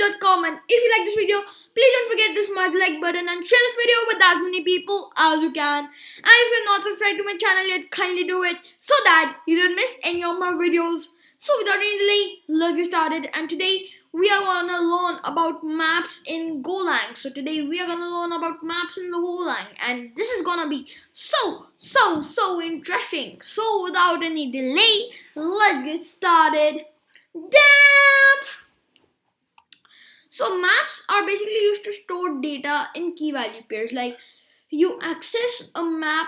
saion@gmail.com. And if you like this video, please don't forget to smash the like button and share this video with as many people as you can. And if you're not subscribed to my channel yet, kindly do it so that you don't miss any of my videos. So without any delay, let's get started. And today we are gonna learn about maps in Golang. So today we are gonna learn about maps in Golang, and this is gonna be so interesting. So without any delay, let's get started. Damn! So maps are basically used to store data in key value pairs. Like you access a map,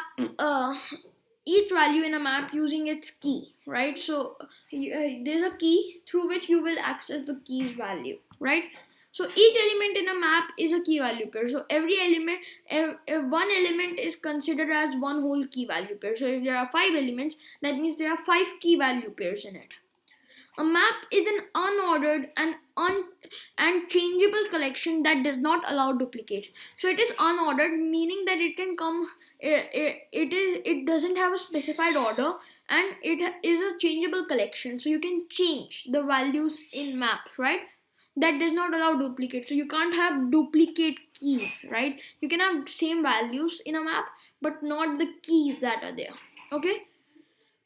each value in a map using its key, right? So there's a key through which you will access the key's value, right? So each element in a map is a key value pair. So every element, one element is considered as one whole key value pair. So if there are 5 elements, that means there are 5 key value pairs in it. A map is an unordered and changeable collection that does not allow duplicates. So it is unordered, meaning that it can come. It doesn't have a specified order, and it is a changeable collection. So you can change the values in maps, right? That does not allow duplicates. So you can't have duplicate keys, right? You can have same values in a map, but not the keys that are there. Okay.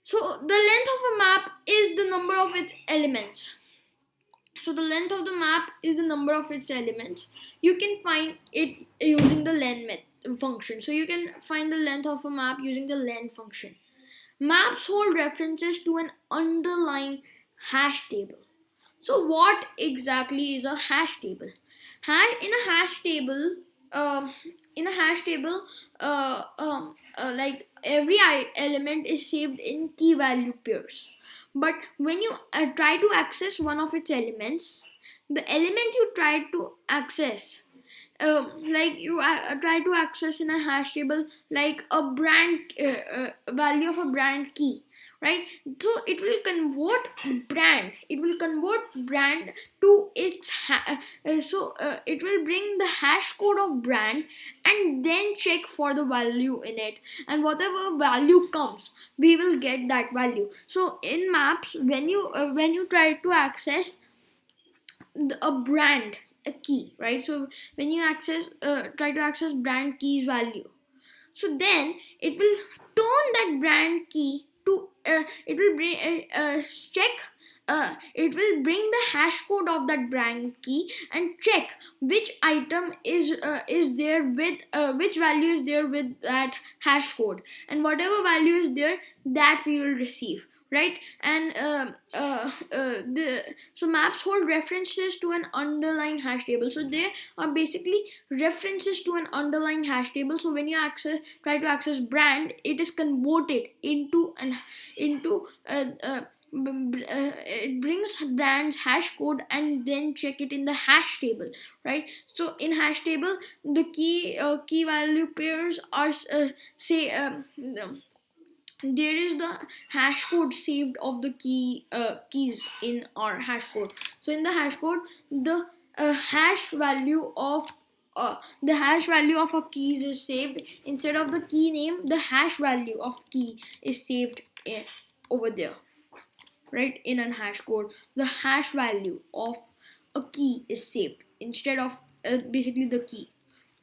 So the length of a map is the number of its elements. So the length of the map is the number of its elements. You can find it using the len function. So you can find the length of a map using the len function. Maps hold references to an underlying hash table. So what exactly is a hash table? In a hash table, um, like every element is saved in key value pairs. But when you try to access one of its elements, the element you try to access, like you try to access in a hash table, like a brand value of a brand key, right? So it will convert brand to its it will bring the hash code of brand and then check for the value in it, and whatever value comes, we will get that value. So in maps, when you try to access a brand, a key, right? So when you try to access brand key's value, so then it will turn that brand key to it will bring check it will bring the hash code of that brand key and check which item is there with which value is there with that hash code, and whatever value is there, that we will receive, right? And so maps hold references to an underlying hash table. So they are basically references to an underlying hash table. So when you try to access brand, it is converted into it brings brand's hash code and then check it in the hash table, right? So in hash table, the key value pairs are there is the hash code saved of the keys in our hash code. So in the hash code, the hash value of a keys is saved. Instead of the key name, the hash value of key is saved over there, right? In a hash code, the hash value of a key is saved instead of basically the key,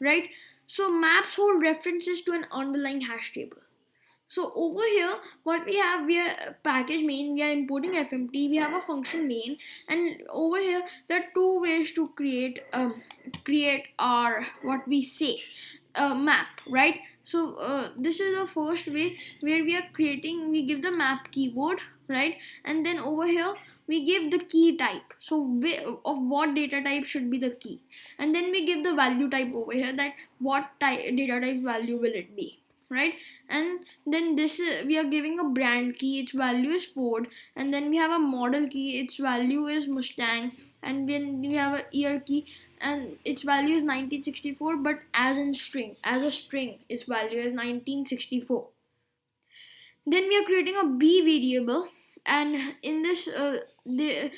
right? So maps hold references to an underlying hash table. So over here, what we have, we are package main, we are importing fmt, we have a function main, and over here there are two ways to create our, what we say, map, right? So this is the first way, where we give the map keyword, right? And then over here we give the key type, so of what data type should be the key, and then we give the value type over here, that what data type value will it be, right? And then this we are giving a brand key, its value is Ford, and then we have a model key, its value is Mustang, and then we have a year key, and its value is 1964, but as a string, its value is 1964. Then we are creating a b variable, and in this the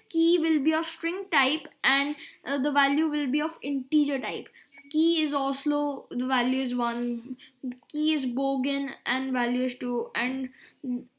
key will be of string type, and the value will be of integer type. Key is Oslo, the value is 1. Key is Bogen, and value is 2. And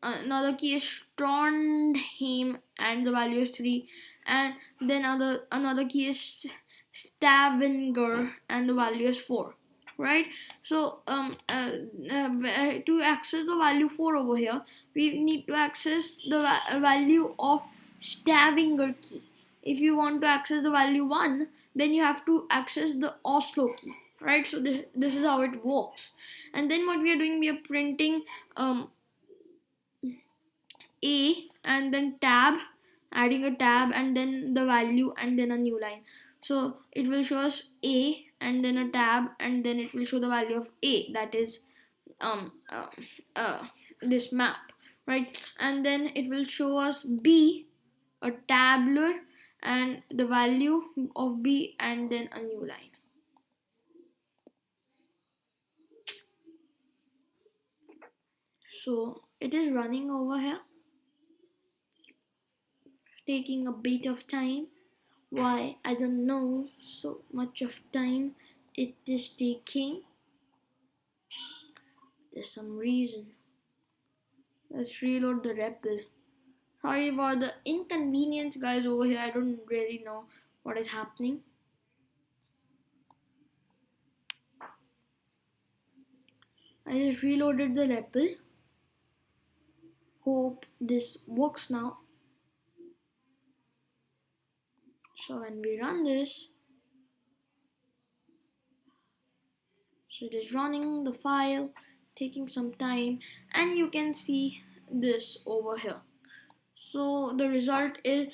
another key is Trondheim, and the value is 3. and then another key is Stavanger, and the value is 4, right? So to access the value 4 over here, we need to access the value of Stavanger key. If you want to access the value 1, then you have to access the Oslo key, right? So this is how it works. And then what we are doing, we are printing a and then tab, adding a tab and then the value and then a new line. So it will show us a and then a tab and then it will show the value of a, that is um uh, uh, this map, right? And then it will show us b, a tabular, and the value of b and then a new line. So it is running over here, taking a bit of time. Why, I don't know, so much of time it is taking. There's some reason. Let's reload the REPL. Sorry about the inconvenience, guys, over here. I don't really know what is happening. I just reloaded the REPL. Hope this works now. So when we run this, so it is running the file, taking some time, and you can see this over here. So the result is,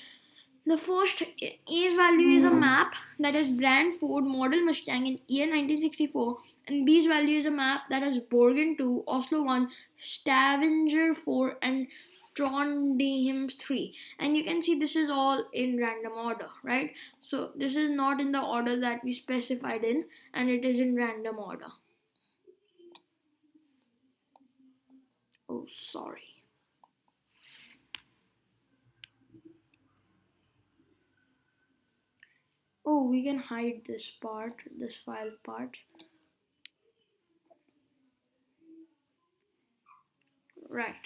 the first A's value is a map that has brand Ford Model Mustang in year 1964, and B's value is a map that has Borgen 2, Oslo 1, Stavanger 4, and Trondheim 3. And you can see this is all in random order, right? So this is not in the order that we specified in, and it is in random order. Oh, sorry. Oh, we can hide this part, this file part. Right.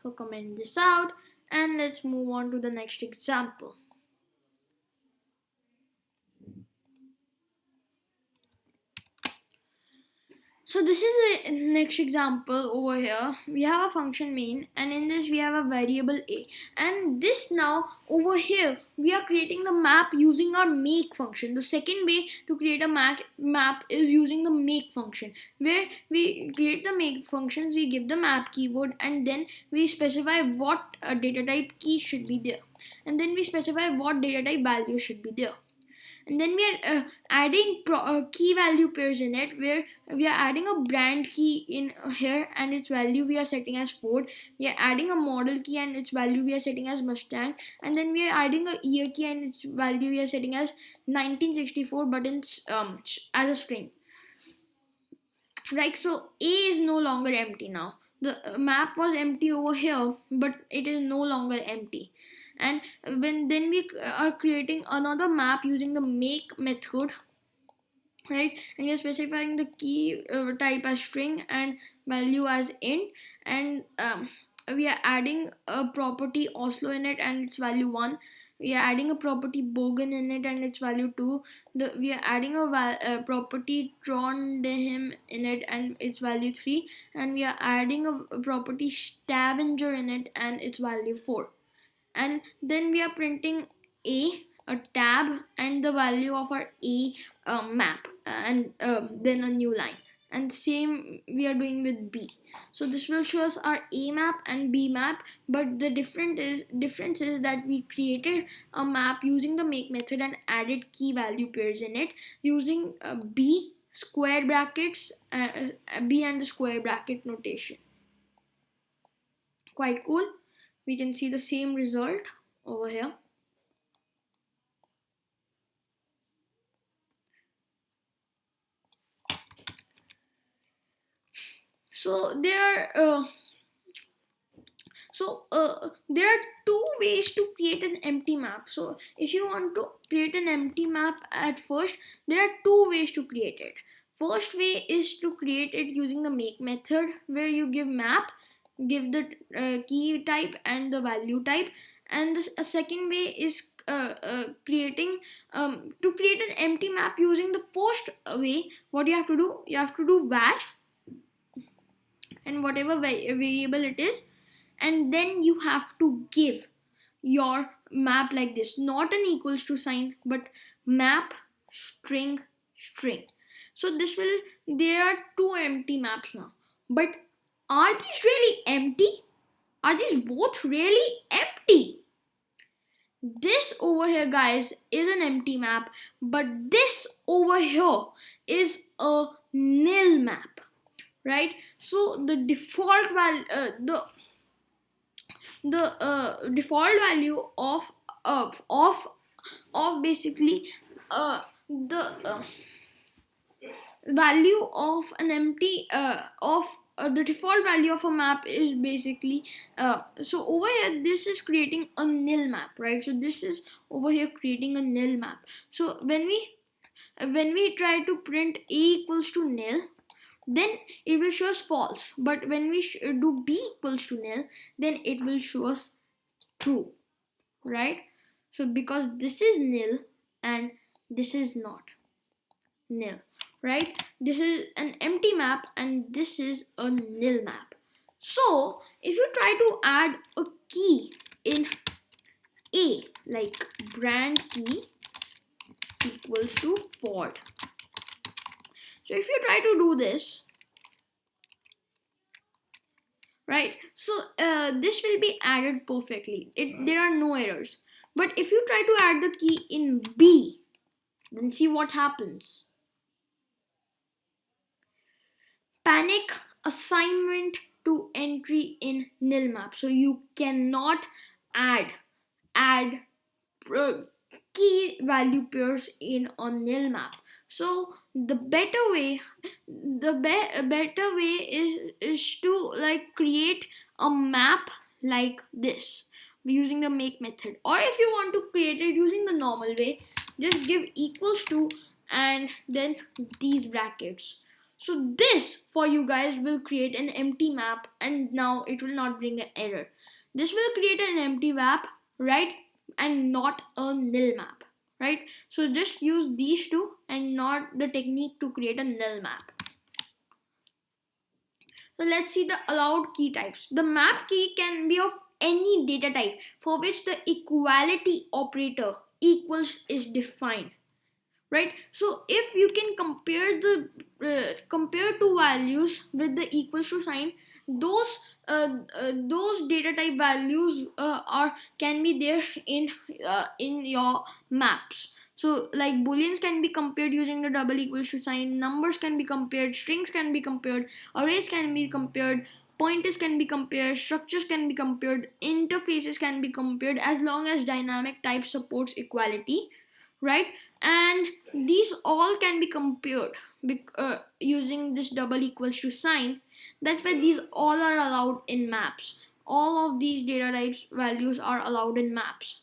So comment this out and let's move on to the next example. So this is the next example over here. We have a function main and in this we have a variable a, and this now over here we are creating the map using our make function. The second way to create a map is using the make function, where we create the make functions, we give the map keyword and then we specify what data type key should be there, and then we specify what data type value should be there. And then we are adding key value pairs in it, where we are adding a brand key in here and its value we are setting as Ford. We are adding a model key and its value we are setting as Mustang, and then we are adding a year key and its value we are setting as 1964, but in as a string, right? So a is no longer empty now. The map was empty over here, but it is no longer empty. And when then we are creating another map using the make method, right? And we are specifying the key type as string and value as int, and we are adding a property Oslo in it and its value 1. We are adding a property Bogen in it and its value 2. We are adding a property Trondheim in it and its value 3, and we are adding a property Stavanger in it and its value 4. And then we are printing a tab and the value of our a map, and then a new line, and same we are doing with b. So this will show us our a map and b map, but the difference is that we created a map using the make method and added key value pairs in it using b square brackets, b and the square bracket notation. Quite cool. We can see the same result over here. So there are two ways to create an empty map. So if you want to create an empty map at first, there are two ways to create it. First way is to create it using the make method, where you give map, give the key type and the value type. And a second way is creating to create an empty map using the first way. What you have to do, you have to do var and whatever variable it is, and then you have to give your map like this, not an equals to sign, but map string string. So this will, there are two empty maps now, but are these really empty? Are these both really empty? This over here, guys, is an empty map, but this over here is a nil map, right? So the default value, the default value of basically the value of an empty of the default value of a map is basically so over here this is creating a nil map, right? So this is over here creating a nil map. So when we try to print a equals to nil, then it will show us false, but when we do b equals to nil, then it will show us true, right? So because this is nil and this is not nil, right? This is an empty map and this is a nil map. So if you try to add a key in a, like brand key equals to Ford, so if you try to do this, right, so this will be added perfectly. There are no errors. But if you try to add the key in B, then see what happens. Panic assignment to entry in nil map. So you cannot add key value pairs in a nil map. So the better way is to like create a map like this using the make method, or if you want to create it using the normal way, just give equals to and then these brackets. So this for you guys will create an empty map, and now it will not bring an error. This will create an empty map, right, and not a nil map, right? So just use these two and not the technique to create a nil map. So let's see the allowed key types. The map key can be of any data type for which the equality operator equals is defined, right? So if you can compare the compare two values with the equals to sign, those data type values are can be there in your maps. So like booleans can be compared using the double equals to sign, numbers can be compared, strings can be compared, arrays can be compared, pointers can be compared, structures can be compared, interfaces can be compared, as long as dynamic type supports equality, right? And these all can be compared using this double equals to sign. That's why these all are allowed in maps. All of these data types values are allowed in maps,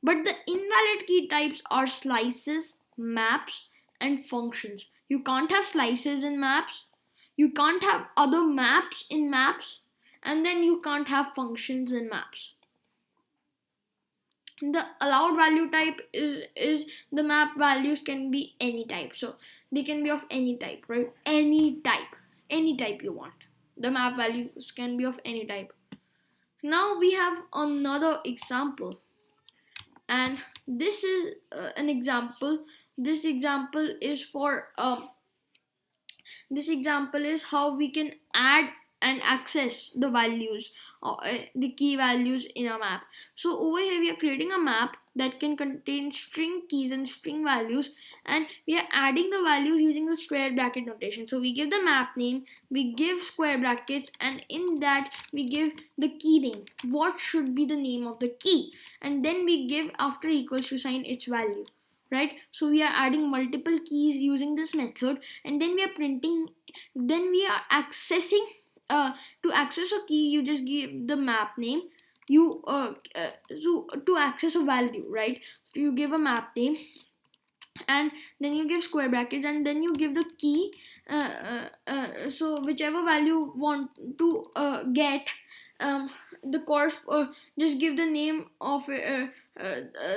but the invalid key types are slices, maps, and functions. You can't have slices in maps, you can't have other maps in maps, and then you can't have functions in maps. The allowed value type is the map values can be any type, so they can be of any type, right? Any type you want, the map values can be of any type. Now we have another example, and this is an example. This example is for this example is how we can add and access the values, the key values in a map. So over here we are creating a map that can contain string keys and string values, and we are adding the values using the square bracket notation. So we give the map name, we give square brackets, and in that we give the key name, what should be the name of the key, and then we give after equals to sign its value, right? So we are adding multiple keys using this method, and then we are printing, then we are accessing to access a key you just give the map name. So to access a value, right, so you give a map name, and then you give square brackets, and then you give the key. So whichever value you want to get, um, the course just give the name of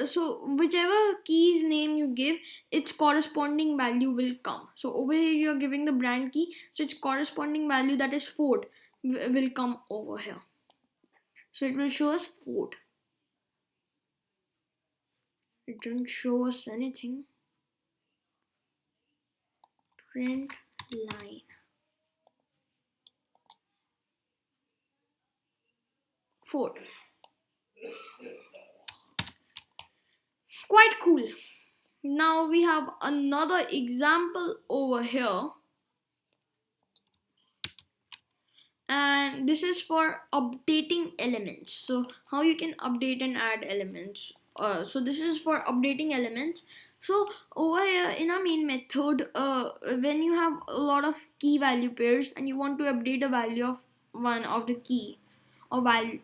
so whichever key's name you give, its corresponding value will come. So over here you are giving the brand key, so its corresponding value, that is Ford, will come over here. So it will show us Ford. It didn't show us anything. Print line Ford. Quite cool. Now we have another example over here, and this is for updating elements. So how you can update and add elements. So this is for updating elements. So over here in our main method, when you have a lot of key value pairs and you want to update a value of one of the key or value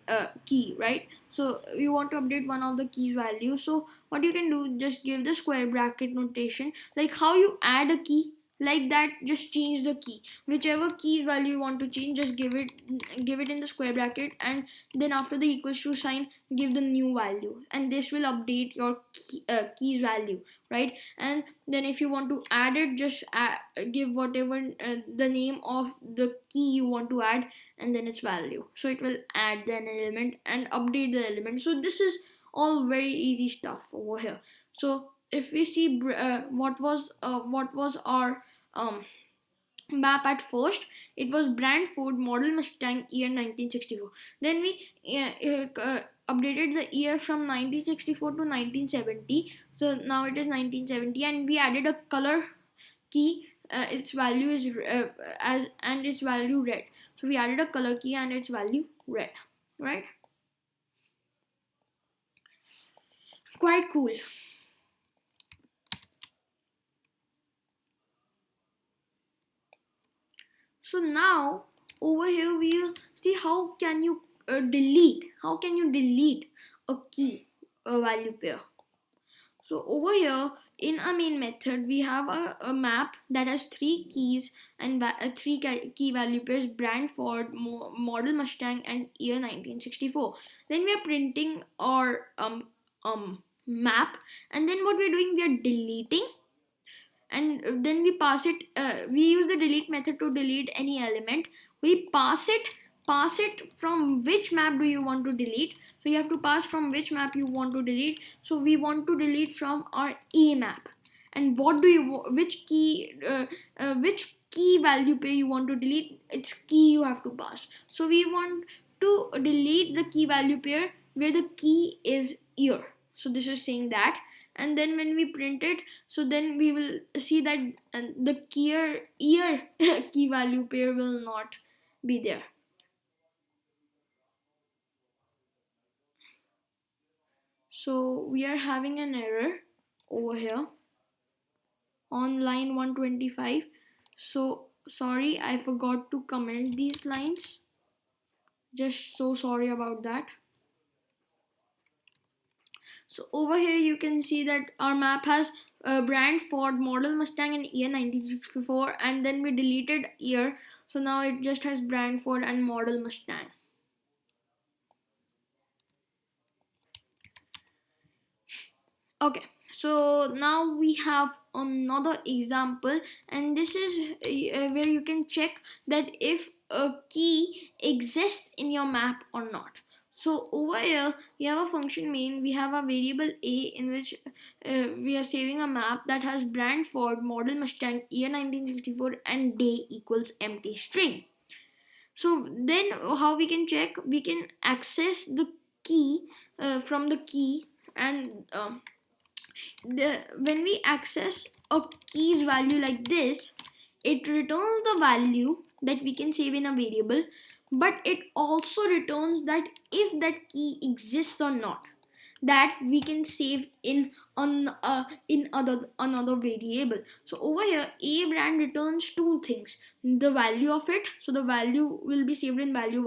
key, right? So you want to update one of the keys value. So what you can do, just give the square bracket notation, like how you add a key, like that. Just change the key, whichever keys value you want to change, just give it in the square bracket, and then after the equals to sign, give the new value, and this will update your keys value, right? And then if you want to add it, just give whatever the name of the key you want to add, and then its value, so it will add an element and update the element. So this is all very easy stuff over here. So if we see what was our um, map at first, it was brand Ford, model Mustang, year 1964. Then we updated the year from 1964 to 1970. So now it is 1970, and we added a color key. Its value is as and its value red. So we added a color key and its value red, right? Quite cool. So now over here we will see how can you delete a key, a value pair. So over here in our main method, we have a map that has three keys and three key value pairs: brand Ford, model Mustang, and year 1964. Then we are printing our map, and then what we're doing, we are deleting, and then we pass it. We use the delete method to delete any element. We pass it from which map do you want to delete. So you have to pass from which map you want to delete. So we want to delete from our A map. And what do you which key value pair you want to delete, its key you have to pass. So we want to delete the key value pair where the key is year. So this is saying that. And then when we print it, so then we will see that the year key value pair will not be there. So we are having an error over here on line 125. So sorry, I forgot to comment these lines, just so sorry about that. So over here you can see that our map has brand Ford, model Mustang, and year 1964, and then we deleted year, so now it just has brand Ford and model Mustang. Okay, so now we have another example, and this is where you can check that if a key exists in your map or not. So over here we have a function main, we have a variable a in which we are saving a map that has brand Ford, model Mustang, year 1964, and day equals empty string. So then how we can check, we can access the key from the key, and when we access a key's value like this, it returns the value that we can save in a variable, but it also returns that if that key exists or not, that we can save in another variable. So over here a brand returns two things: the value of it, so the value will be saved in value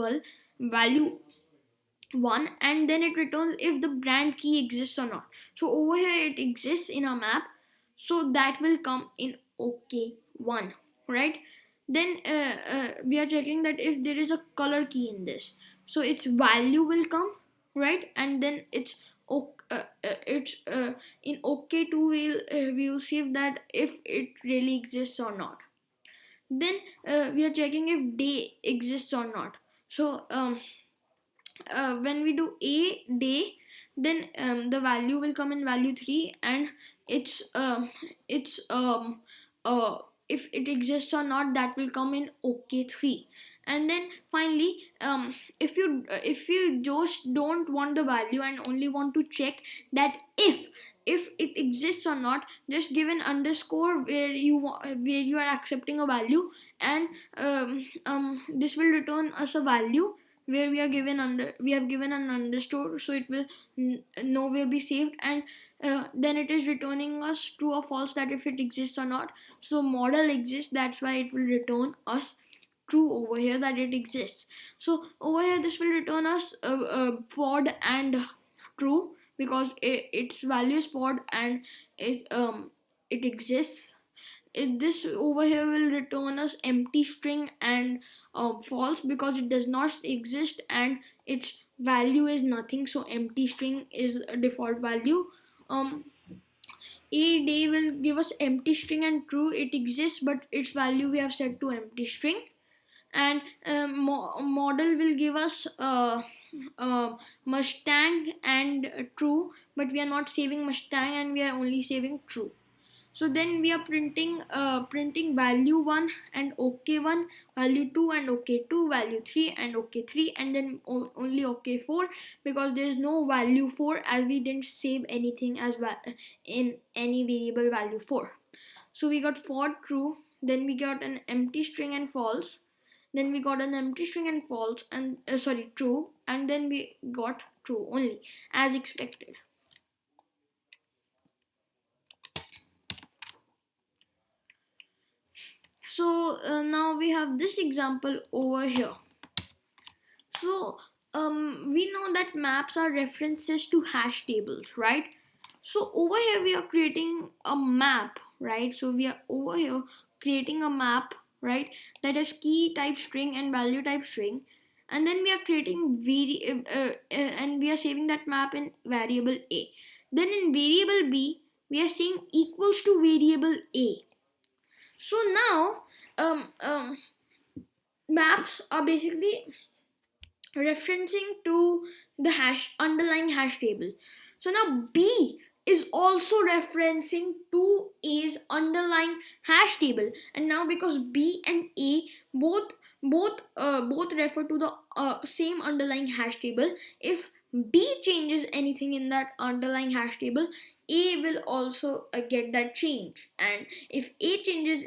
one, and then it returns if the brand key exists or not. So over here it exists in our map, so that will come in OK1, right? Then we are checking that if there is a color key in this, so its value will come, right? And then it's in OK2 we'll see if that if it really exists or not. Then we are checking if day exists or not. So when we do a day, then the value will come in value 3, and it's if it exists or not, that will come in OK3. And then finally, if you just don't want the value and only want to check that if it exists or not, just give an underscore where you are accepting a value, and this will return us a value where we have given an underscore, so it will nowhere be saved, and then it is returning us true or false, that if it exists or not. So model exists, that's why it will return us true over here, that it exists. So over here this will return us Ford and true, because its value is Ford and it exists. This over here will return us empty string and false, because it does not exist and its value is nothing, so empty string is a default value. um, a day will give us empty string and true, it exists but its value we have set to empty string. And model will give us Mustang and true, but we are not saving Mustang and we are only saving true. So then we are printing value 1 and OK1, value 2 and OK2, value 3 and OK3, and then only OK4, because there is no value 4 as we didn't save anything as in any variable value 4. So we got for true, then we got an empty string and false, then we got an empty string and false, and sorry, true, and then we got true only as expected. So now we have this example over here. So we know that maps are references to hash tables, right? So over here we are creating a map, right? So we are over here creating a map, right? That is key type string and value type string, and then we are creating and we are saving that map in variable A. Then in variable B we are saying equals to variable A. So now maps are basically referencing to the underlying hash table. So now B is also referencing to A's underlying hash table, and now because B and A both refer to the same underlying hash table, if B changes anything in that underlying hash table, A will also get that change, and if A changes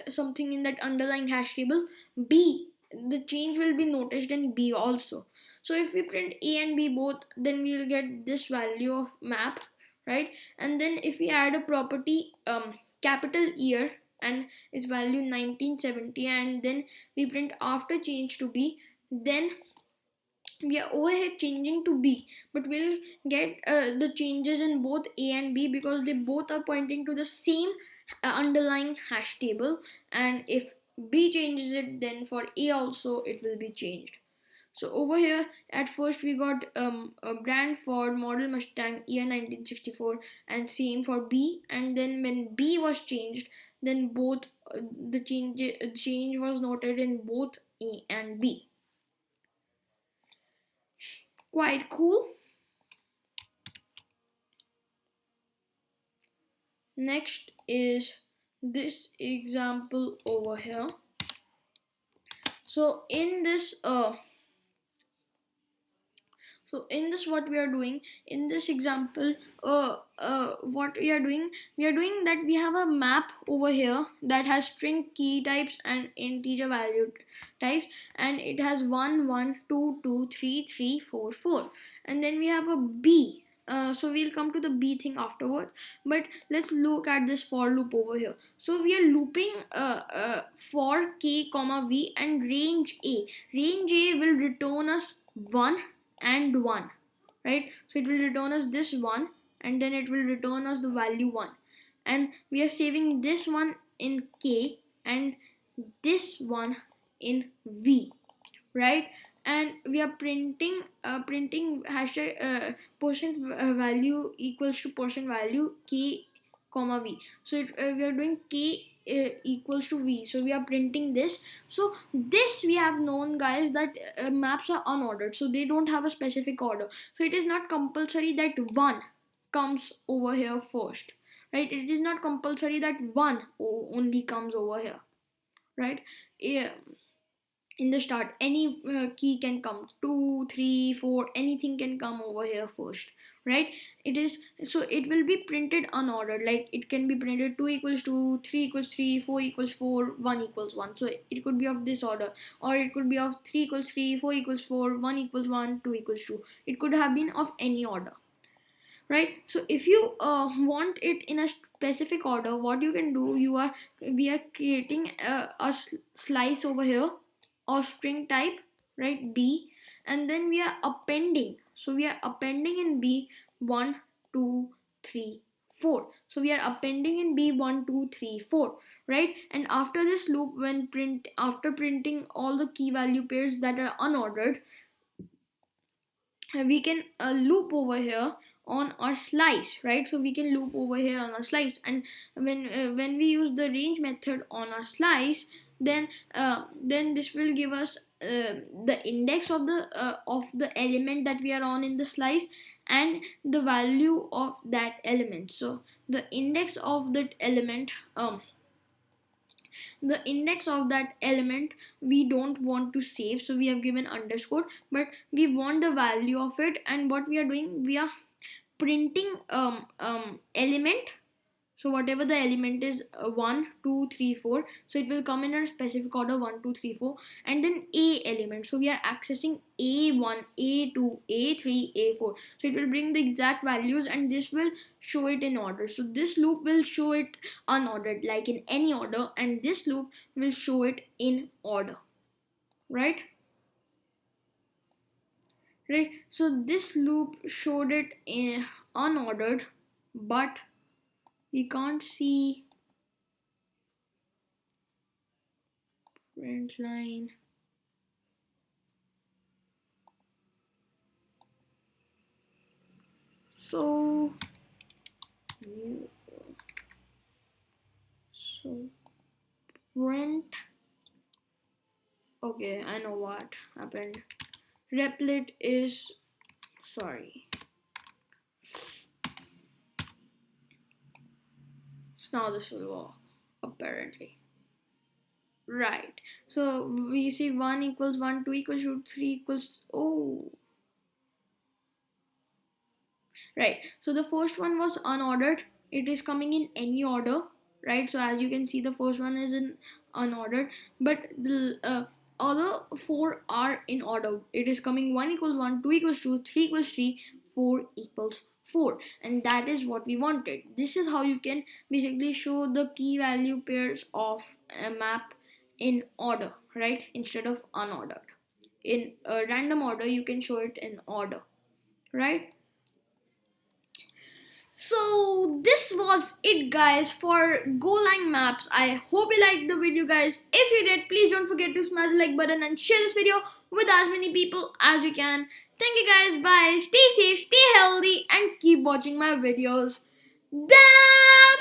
something in that underlying hash table, B the change will be noticed in B also. So if we print A and B both, then we will get this value of map, right? And then if we add a property capital year and its value 1970, and then we print after change to B, then we are over here changing to B, but we'll get the changes in both A and B because they both are pointing to the same underlying hash table, and if B changes it, then for A also it will be changed. So over here at first we got a brand Ford, model Mustang, year 1964, and same for B, and then when B was changed, then both the change was noted in both A and B. Quite cool. Next is this example over here. So in this what we are doing in this example, what we are doing that we have a map over here that has string key types and integer value types, and it has 1 1 2 2 3 3 4 4, and then we have a B. So we'll come to the B thing afterwards, but let's look at this for loop over here. So we are looping for k comma v and range A. Range A will return us 1 and 1, right? So it will return us this 1, and then it will return us the value 1, and we are saving this one in K and this one in V, right? And we are printing hashtag percent value equals to percent value K comma V. So we are doing K equals to V, so we are printing this. So this we have known, guys, that maps are unordered, so they don't have a specific order. So it is not compulsory that one comes over here first, right? It is not compulsory that one only comes over here, right? Yeah, in the start any key can come, 2 3 4, anything can come over here first, right? It is, so it will be printed unordered, like it can be printed 2 equals 2, 3 equals 3, 4 equals 4, 1 equals 1. So it could be of this order, or it could be of 3 equals 3, 4 equals 4, 1 equals 1, 2 equals 2. It could have been of any order, right? So if you want it in a specific order, what you can do, we are creating a slice over here or string type, right, B, and then we are appending. So we are appending in B 1 2 3 4. So we are appending in B 1 2 3 4, right? And after this loop, after printing all the key value pairs that are unordered, we can loop over here on our slice, right? So we can loop over here on our slice, and when we use the range method on our slice, then this will give us the index of the element that we are on in the slice, and the value of that element. So the index of that element, we don't want to save, so we have given underscore, but we want the value of it. And what we are doing, we are printing element. So whatever the element is, 1 2 3 4, so it will come in a specific order, 1 2 3 4, and then a element. So we are accessing a1, a2, a3, a4. So it will bring the exact values, and this will show it in order. So this loop will show it unordered, like in any order, and this loop will show it in order, right? Right. So this loop showed it in unordered, but we can't see print line. So print. Okay, I know what happened. Replit is, sorry. So now this will work, apparently. Right. So we see 1 equals 1, 2 equals 2, 3 equals, oh. Right. So the first one was unordered. It is coming in any order, right? So as you can see, the first one is in unordered, but the other four are in order. It is coming 1 equals 1, 2 equals 2, 3 equals 3, 4 equals 4, and that is what we wanted. This is how you can basically show the key value pairs of a map in order, right, instead of unordered. In a random order, you can show it in order, right? So this was it, guys, for Golang Maps. I hope you liked the video, guys. If you did, please don't forget to smash the like button and share this video with as many people as you can. Thank you, guys. Bye. Stay safe, stay healthy, and keep watching my videos. Dab!